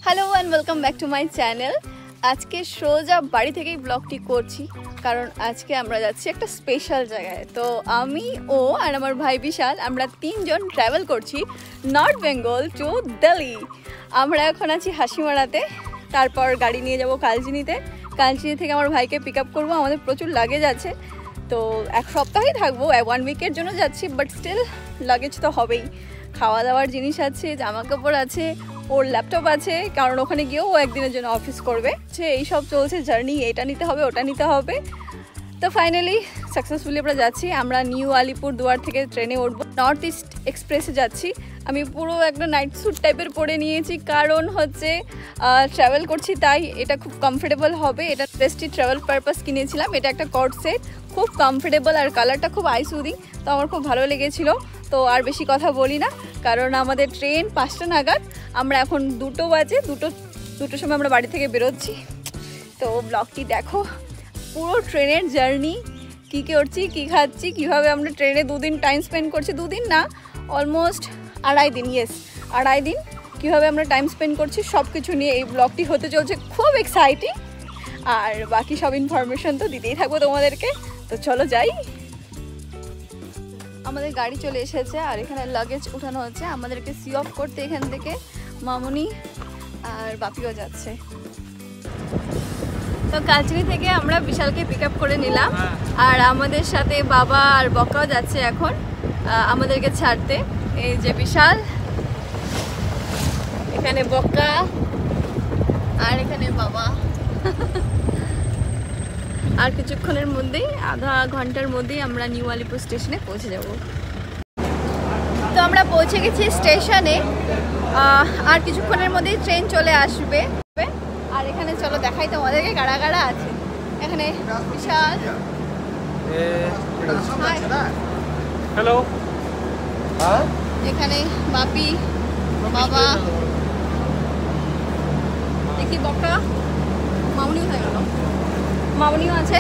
Hello and welcome back to my channel. আজকে সোজা বাড়ি থেকেই ব্লগটি করছি, কারণ আজকে আমরা যাচ্ছি একটা স্পেশাল জায়গায়। তো আমি ও আর আমার ভাই বিশাল আমরা তিনজন ট্রাভেল করছি নর্থ বেঙ্গল টু দিল্লি। আমরা এখন আছি হাসিমারাতে, তারপর গাড়ি নিয়ে যাব কালচিনিতে। কালচিনি থেকে আমার ভাইকে পিক আপ করবো। আমাদের প্রচুর লাগেজ আছে, তো এক সপ্তাহেই থাকবো, 1 উইকের জন্য যাচ্ছি, বাট স্টিল লাগেজ তো হবেই। খাওয়া দাওয়ার জিনিস আছে, জামা কাপড় আছে, ওর ল্যাপটপ আছে, কারণ ওখানে গিয়েও একদিনের জন্য অফিস করবে। এইসব চলছে জার্নি, এটা নিতে হবে ওটা নিতে হবে। তো ফাইনালি সাকসেসফুলি আমরা যাচ্ছি। আমরা নিউ আলিপুরদুয়ার থেকে ট্রেনে উঠবো, নর্থ ইস্ট এক্সপ্রেসে যাচ্ছি। আমি পুরো একটা নাইট স্যুট টাইপের পরে নিয়েছি, কারণ হচ্ছে ট্রাভেল করছি, তাই এটা খুব কমফোর্টেবল হবে। এটা প্রেস্টিজ ট্রাভেল পারপাস কিনেছিলাম। এটা একটা কর্ড সেট, খুব কমফোর্টেবল আর কালারটা খুব আই সুদিং, তো আমার খুব ভালো লেগেছিলো। তো আর বেশি কথা বলি না, কারণ আমাদের ট্রেন 5টা নাগাদ। আমরা এখন 2টো বাজে, দুটোর সময় আমরা বাড়ি থেকে বেরোচ্ছি। তো ব্লগটি দেখো, পুরো ট্রেনের জার্নি, কী করছি, কী খাচ্ছি, কীভাবে আমরা ট্রেনে 2 দিন টাইম স্পেন্ড করছি। 2 দিন না, অলমোস্ট 2.5 দিন, ইয়েস 2.5 দিন কীভাবে আমরা টাইম স্পেন্ড করছি, সব কিছু নিয়ে এই ব্লগটি হতে চলছে। খুব এক্সাইটিং, আর বাকি সব ইনফরমেশন তো দিতেই থাকবো তোমাদেরকে। তো চলো যাই। আমাদের গাড়ি চলে এসেছে আর এখানে লাগেজ উঠানো হচ্ছে। আমাদেরকে সি অফ করতে এখান থেকে মামুনি আর বাপিও যাচ্ছে। তো কালচিনি থেকে আমরা বিশালকে পিক আপ করে নিলাম, আর আমাদের সাথে বাবা আর বকাও যাচ্ছে এখন আমাদেরকে ছাড়তে। এই যে বিশাল, এখানে বকা, আর এখানে বাবা। আর কিছুক্ষণের মধ্যেই, আধা ঘন্টার মধ্যেই আমরা নিউ আলিপুর স্টেশনে পৌঁছে যাব। তো আমরা পৌঁছে গেছি স্টেশনে, আর কিছুক্ষণের মধ্যেই ট্রেন চলে আসবে। আর এখানে চলো দেখাই তোমাদেরকে কারা কারা আছে। এখানে বিশাল, হ্যালো, এখানে বাপি, বাবা, দেখি বকা, মামুনিও হয়ে গেল, মামুনিও আছে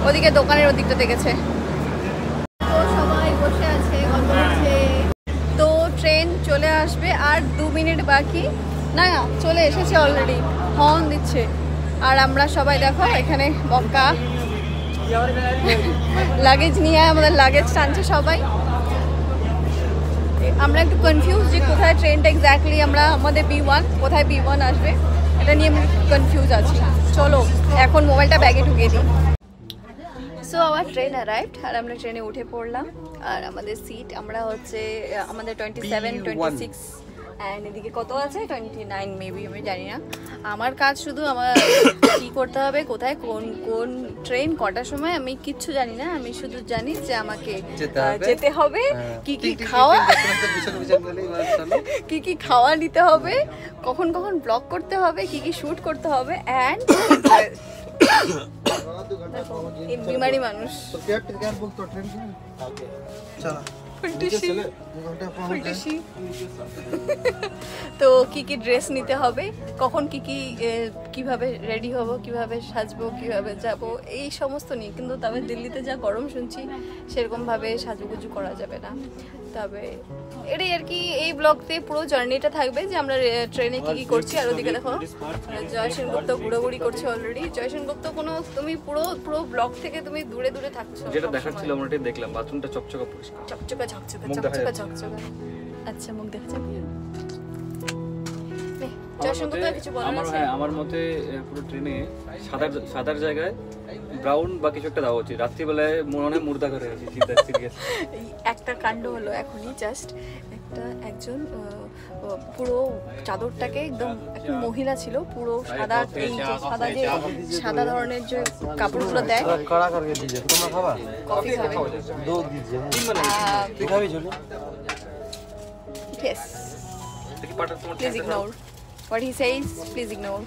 ওদিকে দোকানের ওদিকটা দেখেছে। তো সবাই বসে আছে, গল্প করছে। তো ট্রেন চলে আসবে আর 2 মিনিট বাকি, না চলে এসেছে অলরেডি, হর্ন দিচ্ছে। আর আমরা সবাই দেখো এখানে বক্কা লাগেজ নিয়ে আমাদের লাগেজ টানছে সবাই। আমরা একটু কনফিউজ যে কোথায় ট্রেনটা এক্স্যাক্টলি, আমরা আমাদের B1 কোথায় B1 আসবে এটা নিয়ে আমি কনফিউজ আছি। চলো এখন মোবাইলটা ব্যাগে ঢুকিয়ে দিই। সো আমার ট্রেন অ্যারাইভড আর আমরা ট্রেনে উঠে পড়লাম। আর আমাদের সিট, আমরা হচ্ছে আমাদের 27, 26 অ্যান্ড এদিকে কত আছে 29 মেবি, আমি জানি না। আমার কাজ শুধু আমার কী করতে হবে, কোথায় কোন কোন ট্রেন কটার সময়, আমি কিচ্ছু জানি না। আমি শুধু জানি যে আমাকে যেতে হবে, কি কি খাওয়া, কি কি খাওয়া নিতে হবে, কখন কখন ব্লগ করতে হবে, কি কি শ্যুট করতে হবে, অ্যান্ড বিমারি মানুষ তো কি কি ড্রেস নিতে হবে, কখন কি কি কিভাবে রেডি হব, কিভাবে সাজবো, কিভাবে যাব, এই সমস্ত নিয়ে। কিন্তু তবে দিল্লিতে যা গরম শুনছি সেরকমভাবে সাজুগুজু করা যাবে না। তবে এটাই আর কি, এই ব্লগতে পুরো জার্নিটা থাকবে যে আমরা ট্রেনে কি কি করছি। আর ওদিকে দেখো জয় সেনগুপ্ত ঘুরাঘুরি করছে অলরেডি। জয় সেনগুপ্ত কোনো, তুমি পুরো পুরো ব্লগ থেকে তুমি দূরে দূরে থাকছো। যেটা দেখাচ্ছিল আমরা এটাই দেখলাম, বাথরুমটা চকচকা পরিষ্কার, চকচকা ঝকঝকা চকচকা ঝকঝকা। আচ্ছা মুখ দেখা যাবে। জয় সেনগুপ্ত কিছু বলার আছে? আমার মতে পুরো ট্রেনে সাদার জায়গায় ব্রাউন বা কিছু একটা দেওয়া উচিত। রাত্রিবেলায় মনে হয় মুর্দা করে আছে। একটা কাণ্ড হলো এখনই, জাস্ট একজন পুরো চাদরটাকে একদম, একটা মহিলা ছিল পুরো সাদা, এই যে সাদা, যে সাদা ধরনের যে কাপড়গুলো দেয়, কফি খাবে, please ignore what he সেইজ, please ignore.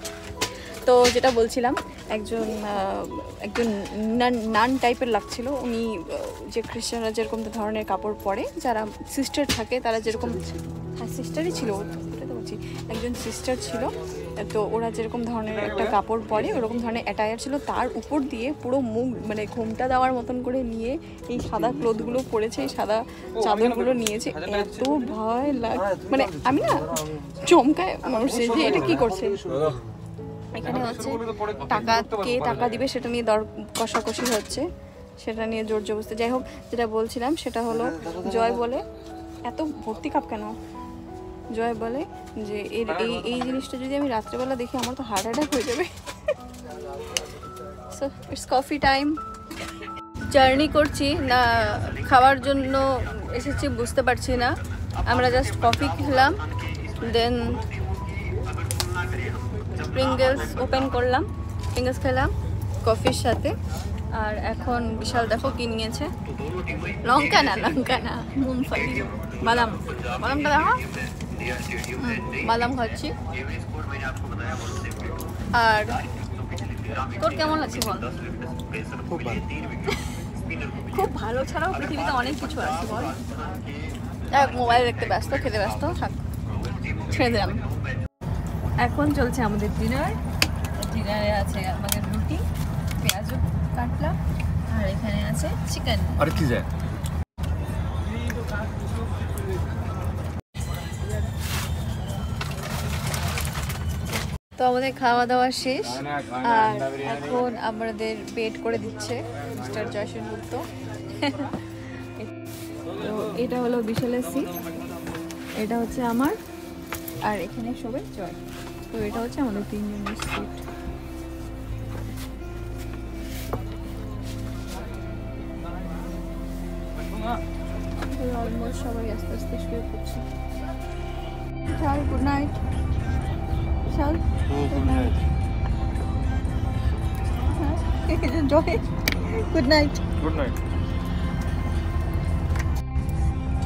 তো যেটা বলছিলাম, একজন নান টাইপের লাগছিল উনি। যে খ্রিস্টানরা যেরকম ধরনের কাপড় পরে, যারা সিস্টার থাকে তারা যেরকম, হ্যাঁ সিস্টারই ছিল, বলছি, একজন সিস্টার ছিল, তো ওরা যেরকম ধরনের একটা কাপড় পরে ওরকম ধরনের অ্যাটায়ার ছিল, তার উপর দিয়ে পুরো মুখ মানে ঘোমটা দেওয়ার মতন করে নিয়ে এই সাদা ক্লোথগুলো পরেছে, এই সাদা চাদরগুলো নিয়েছে। এত ভয় মানে আমি না চমকায় মানুষ যে এটা কি করছে। এখানে হচ্ছে কে টাকা দিবে সেটা নিয়ে দর কষাকষি হচ্ছে, সেটা নিয়ে জোর জবরদস্তি। যাই হোক, যেটা বলছিলাম সেটা হলো, জয় বলে এত ভর্তি কাপ কেন, জয় বলে যে এই জিনিসটা যদি আমি রাত্রেবেলা দেখি আমার তো হার্ট অ্যাটাক হয়ে যাবে। So it's coffee time. Journey করছি না খাওয়ার জন্য এসেছি বুঝতে পারছি না, আমরা জাস্ট কফি খেলাম, দেন প্রিঙ্গলস ওপেন করলাম, প্রিঙ্গলস খেলাম কফির সাথে। আর এখন বিশাল দেখো কি নিয়েছে, লঙ্কা না মুমফলি, বাদামটা দেখো, বাদাম খাচ্ছি। আর তোর কেমন আছে বল? খুব ভালো ছাড়াও পৃথিবীতে অনেক কিছু আছে বল। মোবাইল দেখতে ব্যস্ত, খেতে ব্যস্ত, থাক, ছেড়ে দিলাম। এখন চলছে আমাদের ডিনারে আছে আমাদের রুটি, পেঁয়াজও কাটলাম, আর এখানে আছে চিকেন। আর কি যায় তো আমাদের খাওয়া দাওয়া শেষ, আর এখন আমাদের বেড করে দিচ্ছে মিস্টার জয়সেন গুপ্ত। তো এটা হলো বিশালের সিট, এটা হচ্ছে আমার, আর এখানে শোবে জয়। তো এটা হচ্ছে আমাদের তিনজনের সিট। অলমোস্ট সবাই আস্তে আস্তে শুয়ে পড়ছে। চল, গুড নাইট। চল, গুড নাইট। জয়, গুড নাইট। Good night.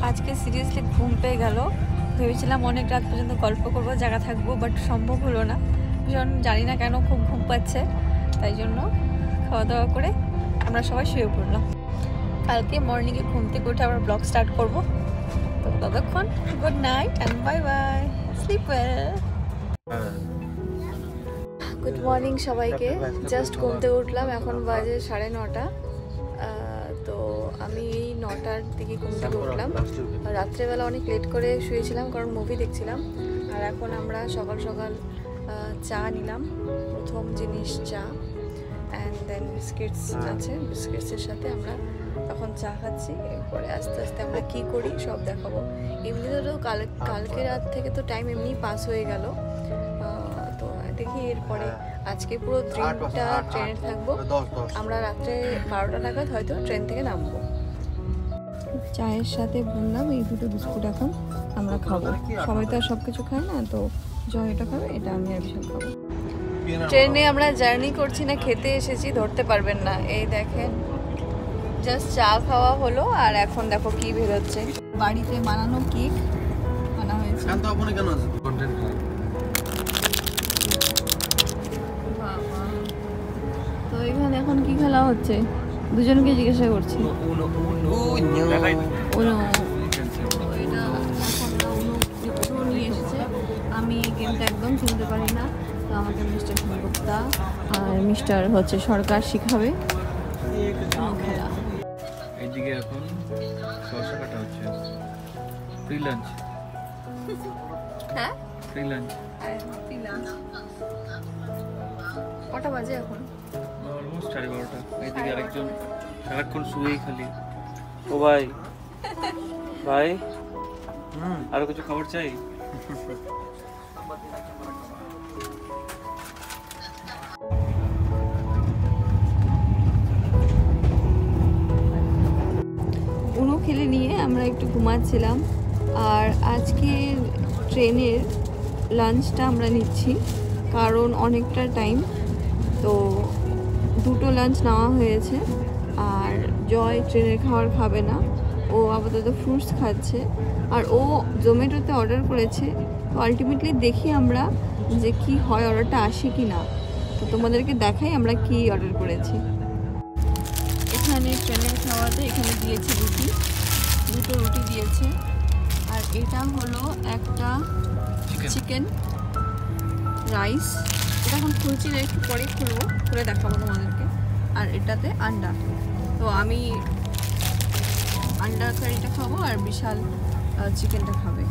আজকে সিরিয়াসলি ঘুম পেয়ে গেল। ভেবেছিলাম অনেক রাত পর্যন্ত গল্প করবো, জায়গা থাকবো, বাট সম্ভব হলো না। ভীষণ জানি না কেন খুব ঘুম পাচ্ছে, তাই জন্য খাওয়া দাওয়া করে আমরা সবাই শুয়ে পড়লাম। কালকে মর্নিংয়ে ঘুম থেকে উঠে আবার ব্লগ স্টার্ট করবো। তো ততক্ষণ good night and bye bye, slip well. Good morning সবাইকে। জাস্ট ঘুম থেকে উঠলাম, এখন বাজে 9:30। তো আমি এই 9টার দিকে ঘুম থেকে উঠলাম। রাত্রেবেলা অনেক লেট করে শুয়েছিলাম কারণ মুভি দেখছিলাম। আর এখন আমরা সকাল সকাল চা নিলাম, প্রথম জিনিস চা, অ্যান্ড দেন বিস্কিটস আছে, বিস্কিটসের সাথে আমরা এখন চা খাচ্ছি। এরপরে আস্তে আস্তে আমরা কী করি সব দেখাবো। এমনিতে তো কালকে রাত থেকে তো টাইম এমনি পাস হয়ে গেল। তো দেখি এরপরে আজকে পুরো দিনটা ট্রেনে থাকবো। আমরা রাত্রে 12টা নাগাদ হয়তো ট্রেন থেকে নামবো। চায়ের সাথে বললাম এই দুটো বিস্কুট এখন আমরা খাবো। সবাই তো আর সব কিছু খায় না, তো জয় এটা খাবে, এটা আমি আর বিশাল খাবো। ট্রেনে আমরা জার্নি করছি না খেতে এসেছি, ধরতে পারবেন না। এই দেখেন, জাস্ট চা খাওয়া হলো, আর এখন দেখো কি বেরোচ্ছে। বাড়িতে বানানো কেক আনা হয়েছে। তো এখানে এখন কি খেলা হচ্ছে দুজনকে জিজ্ঞাসা করছি। নিয়ে এসেছে, আমি এই গেমটা একদম খেলতে পারি না, তো আমাকে মিস্টার সেনগুপ্তা আর মিস্টার হচ্ছে সরকার শিখাবে খেলা। এইদিকে এখন শসা কাটা হচ্ছে, ফ্রি লাঞ্চ। হ্যাঁ, ফ্রি লাঞ্চ। কটা বাজে এখন? অলমোস্ট 12:30। এইদিকে আরেকজন সারাক্ষণ শুয়েই খালি। ও ভাই, ভাই আরো কিছু খাবার চাই? উনো খেলে নিয়ে আমরা একটু ঘুমাচ্ছিলাম। আর আজকে ট্রেনের লাঞ্চটা আমরা নিচ্ছি কারণ অনেকটা টাইম, তো দুটো লাঞ্চ নেওয়া হয়েছে। আর জয় ট্রেনের খাবার খাবে না, ও আপাতত ফ্রুটস খাচ্ছে। আর ও জোম্যাটোতে অর্ডার করেছে, তো আলটিমেটলি দেখি আমরা যে কি হয়, অর্ডারটা আসে কি না। তো তোমাদেরকে দেখাই আমরা কি অর্ডার করেছি। এখানে ট্রেনের খাওয়াতে এখানে দিয়েছে রুটি, দুটো রুটি দিয়েছে। আর এটা হলো একটা চিকেন, রাইস, এটা এখন খুলছি না, একটু পরে খুলবো, খুলে দেখাবো তোমাদেরকে। আর এটাতে আন্ডা, তো আমি আন্ডা কারিটা খাবো আর বিশাল চিকেনটা খাবে।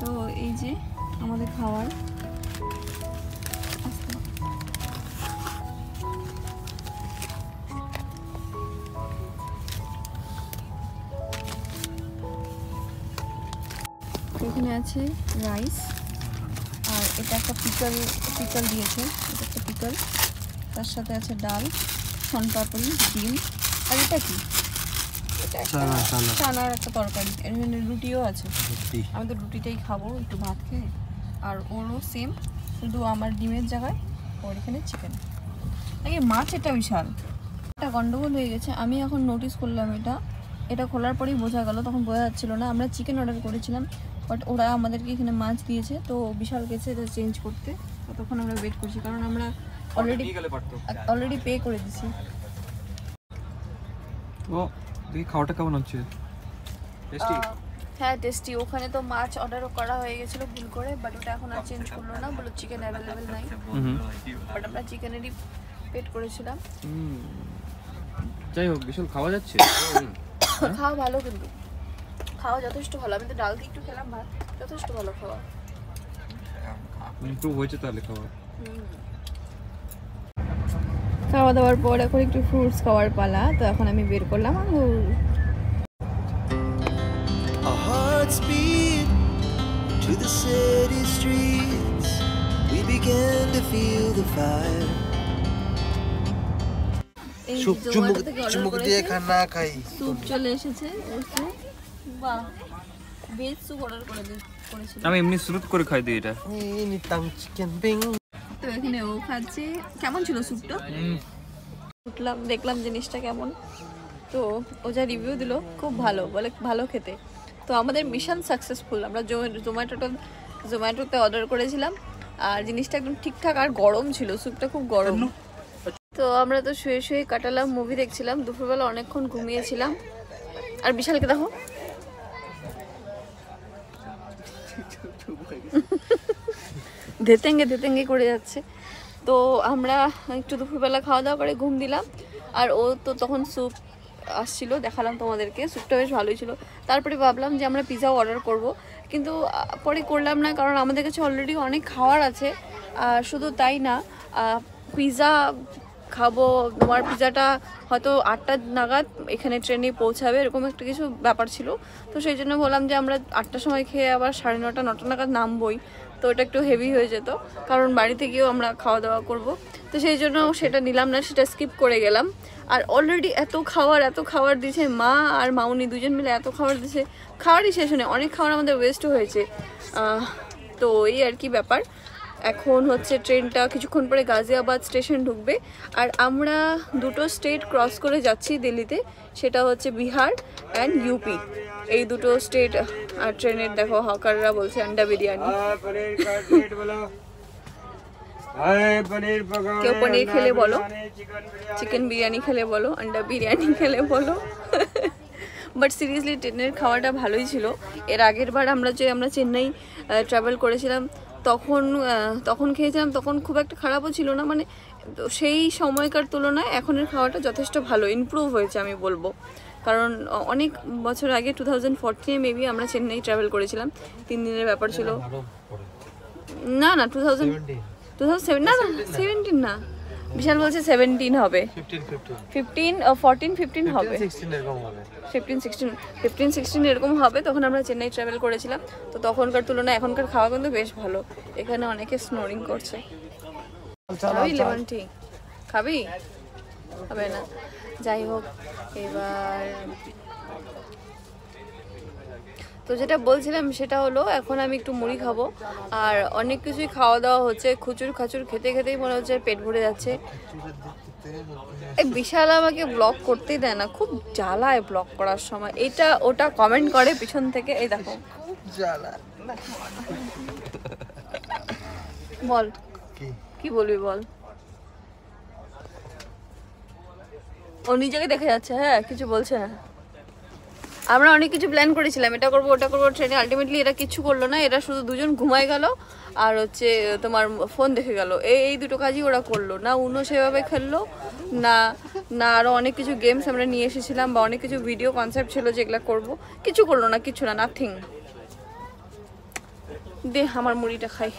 তো এই যে আমাদের খাবার, এখানে আছে রাইস, আর এটা একটা পিকল দিয়েছে, এটা একটা পিকল, তার সাথে আছে ডাল, শনপাপড়ি, ডিম, আর এটা কি, চানার একটা তরকারি, এখানে রুটিও আছে। আমি তো রুটিটাই খাবো একটু ভাত খেয়ে, আর ওরও সেম, শুধু আমার ডিমের জায়গায় ওর এখানে চিকেন। আগে মাছ, এটা বিশাল একটা গন্ডগোল হয়ে গেছে, আমি এখন নোটিস করলাম এটা খোলার পরেই বোঝা গেল, তখন বোঝা যাচ্ছিল না। আমরা চিকেন অর্ডার করেছিলাম, বাট ওরা আমাদেরকে এখানে মাছ দিয়েছে, তো বিশাল গেছে এটা চেঞ্জ করতে, ততক্ষণ আমরা ওয়েট করছি, কারণ আমরা অলরেডি পে করে দিছি। ও দেখি খাওয়াটা কেমন হচ্ছে, টেস্টি? হ্যাঁ টেস্টি। ওখানে তো মাছ অর্ডারও করা হয়ে গেছিলো ভুল করে, বাট ওটা এখন আর চেঞ্জ করলো না, বলো চিকেন অ্যাভেলেবেল নাই, বাট আমরা চিকেনেরই পেড করেছিলাম। যাই হোক, বিশাল খাওয়া যাচ্ছে। খাওয়া ভালো, কিন্তু খাওয়া যথেষ্ট ভালো। আমি তো ডাল দিয়ে একটু খেলাম, ভাত যথেষ্ট ভালো খাওয়া, ইমপ্রুভ হয়েছে তাহলে খাওয়া। খাওয়া দাওয়ার পর এখন একটু ফ্রুটস খাওয়ার পালা, তো এখন আমি বের করলাম আঙ্গুর। Our hearts beat to the city streets. We began to feel the fire. চুমুক দিয়ে খানা খাই। স্যুপ চলে এসেছে, বাহ, ভেজ স্যুপ অর্ডার করেছিলাম। আমি এমনি স্যুপ করে খাই দিই এটা। Chicken being. তো এখানে ও খাচ্ছে। কেমন ছিল স্যুপটা? উঠলাম, দেখলাম জিনিসটা কেমন, তো ও যা রিভিউ দিল খুব ভালো, বলে ভালো খেতে। তো আমাদের মিশন সাকসেসফুল। আমরা জোম্যাটোতে অর্ডার করেছিলাম, আর জিনিসটা একদম ঠিকঠাক, আর গরম ছিল, স্যুপটা খুব গরম। তো আমরা তো শুয়ে শুয়ে কাটালাম, মুভি দেখছিলাম, দুপুরবেলা অনেকক্ষণ ঘুমিয়েছিলাম। আর বিশালকে দেখো, ধেতেঙ্গে করে যাচ্ছে। তো আমরা একটু দুপুরবেলা খাওয়া দাওয়া করে ঘুম দিলাম, আর ও তো তখন স্যুপ আসছিল, দেখালাম তোমাদেরকে, স্যুপটা বেশ ভালোই ছিল। তারপরে ভাবলাম যে আমরা পিৎজাও অর্ডার করব, কিন্তু পরে করলাম না, কারণ আমাদের কাছে অলরেডি অনেক খাবার আছে। আর শুধু তাই না, পিৎজা খাবো, তোমার পিৎজাটা হয়তো 8টা নাগাদ এখানে ট্রেনে পৌঁছাবে, এরকম একটা কিছু ব্যাপার ছিল। তো সেই জন্য বললাম যে আমরা 8টার সময় খেয়ে আবার 9:30 নাগাদ নামবই, তো এটা একটু হেভি হয়ে যেত, কারণ বাড়িতে গিয়েও আমরা খাওয়া দাওয়া করব। তো সেই জন্য সেটা নিলাম না, সেটা স্কিপ করে গেলাম। আর অলরেডি এত খাবার দিয়েছে, মা আর মাউনি দুজন মিলে এত খাবার দিয়েছে, খাওয়ারই শেষ নেই, অনেক খাবার আমাদের ওয়েস্টও হয়েছে। তো এই আর কি ব্যাপার। এখন হচ্ছে ট্রেনটা কিছুক্ষণ পরে গাজিয়াবাদ স্টেশন ঢুকবে, আর আমরা দুটো স্টেট ক্রস করে যাচ্ছি দিল্লিতে, সেটা হচ্ছে বিহার অ্যান্ড ইউপি, এই দুটো স্টেট। আর ট্রেনের দেখো হকাররা বলছে আন্ডা বিরিয়ানি, কেউ পনির খেলে বলো, চিকেন বিরিয়ানি খেলে বলো, আন্ডা বিরিয়ানি খেলে বলো। বাট সিরিয়াসলি ট্রেনের খাওয়াটা ভালোই ছিল। এর আগের বার আমরা চেন্নাই ট্রাভেল করেছিলাম, তখন খেয়েছিলাম, তখন খুব একটা খারাপও ছিল না, মানে সেই সময়কার তুলনায় এখনের খাওয়াটা যথেষ্ট ভালো, ইমপ্রুভ হয়েছে আমি বলবো। কারণ অনেক বছর আগে 2014 মেবি আমরা চেন্নাই ট্রাভেল করেছিলাম, 3 দিনের ব্যাপার ছিল। না 2007 না 17 না, বিশাল বলছে 17 হবে, 15 হবে, 15-16 এরকম হবে। তখন আমরা চেন্নাই ট্রাভেল করেছিলাম, তো তখনকার তুলনায় এখনকার খাওয়া কিন্তু বেশ ভালো। এখানে অনেকে স্নোরিং করছে। লেমন টি খাবি? হবে না, যাই হোক। এবার তো যেটা বলছিলাম সেটা হলো, এখন আমি একটু মুড়ি খাবো, আর অনেক কিছুই খাওয়া দাওয়া হচ্ছে, খুচুর খাচুর খেতেই মনে হচ্ছে পেট ভরে যাচ্ছে। এই বিশাল আমাকে ব্লগ করতেই দেয় না, খুব জ্বালায় ব্লগ করার সময়, এটা ওটা কমেন্ট করে পিছন থেকে। এই দেখো, বল কি বলবি বল। ও নিজেকে দেখে যাচ্ছে, হ্যাঁ কিছু বলছে না। আমরা অনেক কিছু প্ল্যান করেছিলাম, এটা করবো ওটা করবো ট্রেনে, আলটিমেটলি এরা কিছু করলো না। এরা শুধু দুজন ঘুমায় গেল আর হচ্ছে তোমার ফোন দেখে গেল। এই দুটো কাজই ওরা করলো না। উনো সেভাবে খেললো না, না আরও অনেক কিছু গেমস আমরা নিয়ে এসেছিলাম বা অনেক কিছু ভিডিও কনসেপ্ট ছিল যেগুলো করবো, কিছু করলো না, কিছু না, নাথিং। দে আমার মুড়িটা খাই।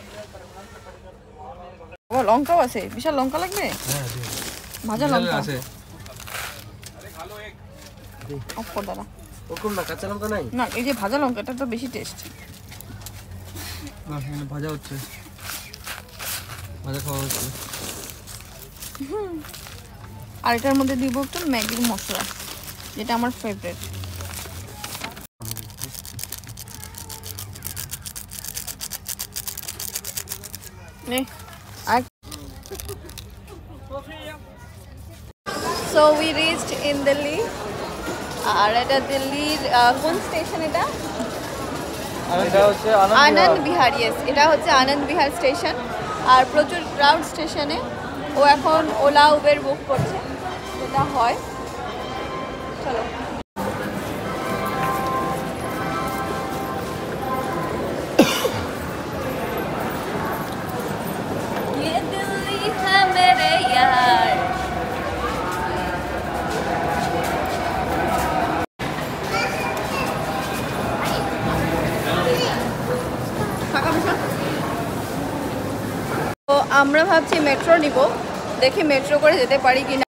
ও লঙ্কাও আছে, বিশাল লঙ্কা লাগবে, ভাজা লঙ্কা আছে। অফ কর দাদা। ওরকম না, কাঁচা লঙ্কা নাই না, এই যে ভাজা লঙ্কাটা তো বেশি টেস্ট। ভাজা হচ্ছে, ভাজা খাওয়া হচ্ছে। আর এটার মধ্যে দিব একটু ম্যাগির মশলা, যেটা আমার favourite. So we reached in Delhi. আর এটা দিল্লির কোন স্টেশন? এটা আনন্দ বিহার। ইয়েস, এটা হচ্ছে আনন্দ বিহার স্টেশন। আর প্রচুর ক্রাউড স্টেশনে। ও এখন ওলা উবের বুক করছে, যেটা হয়। চলো। ये दिल्ली है मेरे यार। তো আমরা ভাবছি মেট্রো নিব, দেখি মেট্রো করে যেতে পারি কিনা।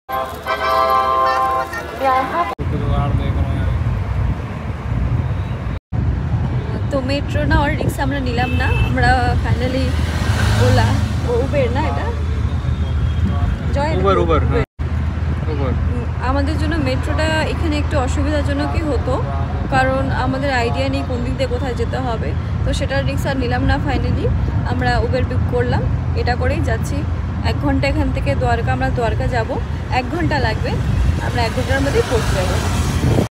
তো মেট্রো না আর রিক্সা আমরা নিলাম না, আমরা ফাইনালি ওলা উবের না, এটা উবার আমাদের জন্য মেট্রোটা এখানে একটু অসুবিধাজনকই হতো, কারণ আমাদের আইডিয়া নেই কোন দিক দিয়ে কোথায় যেতে হবে। তো সেটা রিক্সা নিলাম না, ফাইনালি আমরা উবের বুক করলাম। এটা করেই যাচ্ছি। 1 ঘন্টা এখান থেকে দ্বারকা, আমরা দ্বারকা যাব, 1 ঘন্টা লাগবে, আমরা 1 ঘন্টার মধ্যেই পৌঁছে যাবো।